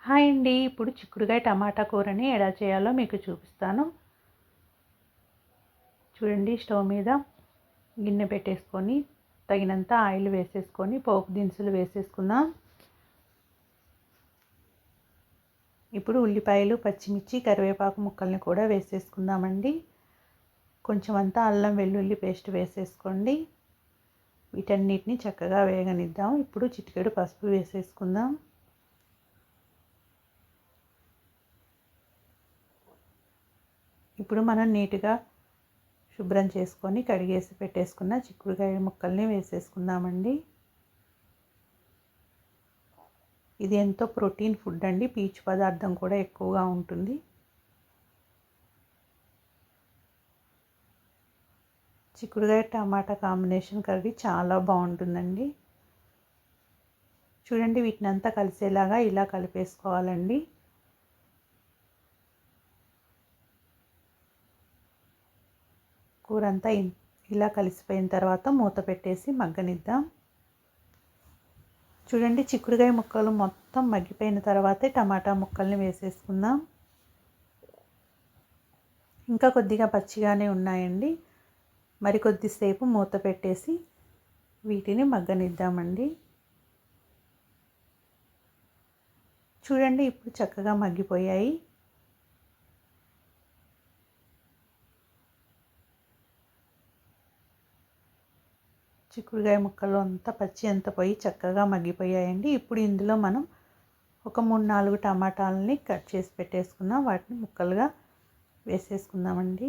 Hi అండి. ఇప్పుడు చిక్కుడుకాయ టమాటా కూరని ఎలా చేయాలో మీకు చూపిస్తాను. చూడండి, స్టవ్ మీద గిన్నె పెట్టేసుకొని తగినంత ఆయిల్ వేసేసుకొని పోపు దినుసులు వేసేసుకుందాం. ఇప్పుడు ఉల్లిపాయలు, పచ్చిమిర్చి, కరివేపాకు ముక్కల్ని కూడా వేసేసుకుందామండి. కొంచెం అంతా అల్లం వెల్లుల్లి పేస్ట్ వేసేసుకోండి. వీటన్నిటిని చక్కగా వేగనిద్దాం. ఇప్పుడు చిటికెడు పసుపు వేసేసుకుందాం. ఇప్పుడు మనం నీట్గా శుభ్రం చేసుకొని కడిగేసి పెట్టేసుకున్న చిక్కుడుకాయ ముక్కల్ని వేసేసుకుందామండి. ఇది ఎంతో ప్రోటీన్ ఫుడ్ అండి, పీచు పదార్థం కూడా ఎక్కువగా ఉంటుంది. చిక్కుడుకాయ టమాటా కాంబినేషన్ కర్రీ చాలా బాగుంటుందండి. చూడండి, వీటిని అంతా కలిసేలాగా ఇలా కలిపేసుకోవాలండి. కూర అంతా ఇలా కలిసిపోయిన తర్వాత మూత పెట్టేసి మగ్గనిద్దాం. చూడండి, చిక్కుడుకాయ ముక్కలు మొత్తం మగ్గిపోయిన తర్వాతే టమాటా ముక్కల్ని వేసేసుకుందాం. ఇంకా కొద్దిగా పచ్చిగానే ఉన్నాయండి. మరి కొద్దిసేపు మూత పెట్టేసి వీటిని మగ్గనిద్దామండి. చూడండి, ఇప్పుడు చక్కగా మగ్గిపోయాయి. చిక్కుడుకాయ ముక్కలు అంతా పచ్చి అంతా పోయి చక్కగా మగ్గిపోయాయండి. ఇప్పుడు ఇందులో మనం ఒక 3-4 టమాటాలని కట్ చేసి పెట్టేసుకుందాం. వాటిని ముక్కలుగా వేసేసుకుందామండి.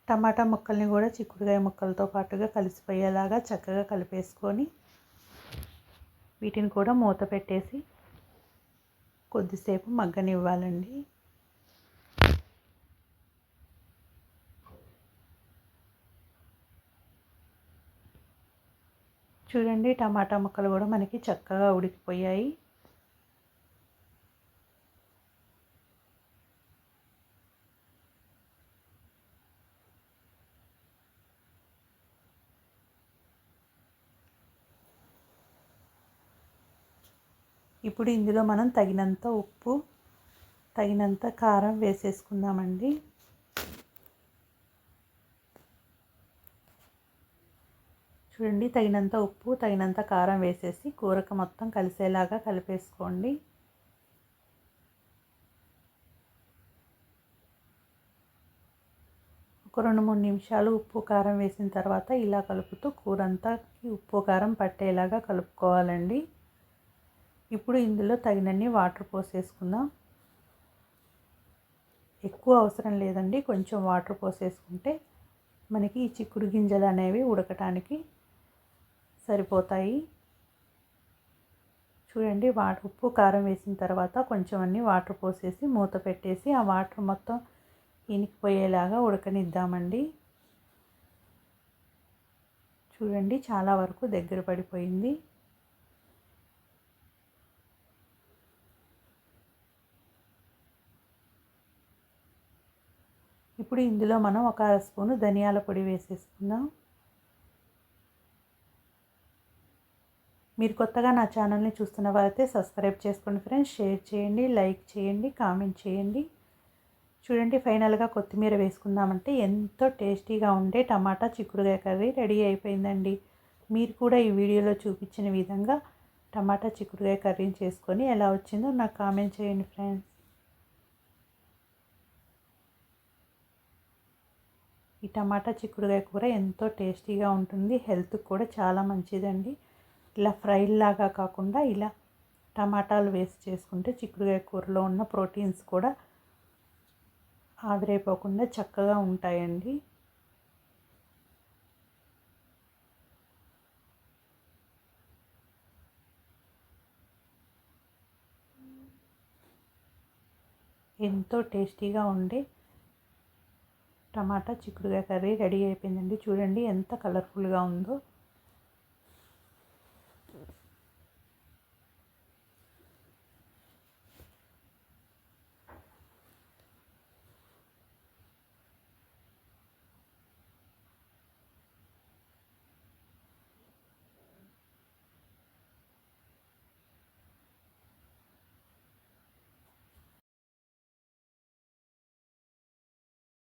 టమాటా ముక్కల్ని కూడా చిక్కుడుకాయ ముక్కలతో పాటుగా కలిసిపోయేలాగా చక్కగా కలిపేసుకొని వీటిని కూడా మూత పెట్టేసి కొద్దిసేపు మగ్గనివ్వాలండి. చూడండి, టమాటా ముక్కలు కూడా మనకి చక్కగా ఉడికిపోయాయి. ఇప్పుడు ఇందులో మనం తగినంత ఉప్పు, తగినంత కారం వేసేసుకుందామండి. చూడండి, తగినంత ఉప్పు, తగినంత కారం వేసేసి కూరకు మొత్తం కలిసేలాగా కలిపేసుకోండి. ఒక 2-3 నిమిషాలు ఉప్పు కారం వేసిన తర్వాత ఇలా కలుపుతూ కూరంతా ఉప్పు కారం పట్టేలాగా కలుపుకోవాలండి. ఇప్పుడు ఇందులో తగినన్ని వాటర్ పోసేసుకుందాం. ఎక్కువ అవసరం లేదండి, కొంచెం వాటర్ పోసేసుకుంటే మనకి ఈ చిక్కుడు గింజలు అనేవి ఉడకటానికి సరిపోతాయి. చూడండి, ఉప్పు కారం వేసిన తర్వాత కొంచెం అన్ని వాటర్ పోసేసి మూత పెట్టేసి ఆ వాటర్ మొత్తం ఇనికిపోయేలాగా ఉడకనిద్దామండి. చూడండి, చాలా వరకు దగ్గర పడిపోయింది. ఇప్పుడు ఇందులో మనం ఒక అర స్పూను ధనియాల పొడి వేసేసుకుందాం. మీరు కొత్తగా నా ఛానల్ని చూస్తున్న వారైతే సబ్స్క్రైబ్ చేసుకోండి ఫ్రెండ్స్. షేర్ చేయండి, లైక్ చేయండి, కామెంట్ చేయండి. చూడండి, ఫైనల్గా కొత్తిమీర వేసుకుందామంటే ఎంతో టేస్టీగా ఉండే టమాటా చిక్కుడుకాయ కర్రీ రెడీ అయిపోయిందండి. మీరు కూడా ఈ వీడియోలో చూపించిన విధంగా టమాటా చిక్కుడుకాయ కర్రీని చేసుకొని ఎలా వచ్చిందో నాకు కామెంట్ చేయండి ఫ్రెండ్స్. ఈ టమాటా చిక్కుడుకాయ కూర ఎంతో టేస్టీగా ఉంటుంది, హెల్త్కి కూడా చాలా మంచిదండి. ఇలా ఫ్రై లాగా కాకుండా ఇలా టమాటాలు వేసి చేసుకుంటే చిక్కుడుకాయ కూరలో ఉన్న ప్రోటీన్స్ కూడా ఆవిరైపోకుండా చక్కగా ఉంటాయండి. ఎంతో టేస్టీగా ఉండే టమాటా చిక్కుడుకాయ కర్రీ రెడీ అయిపోయిందండి. చూడండి ఎంత కలర్ఫుల్గా ఉందో.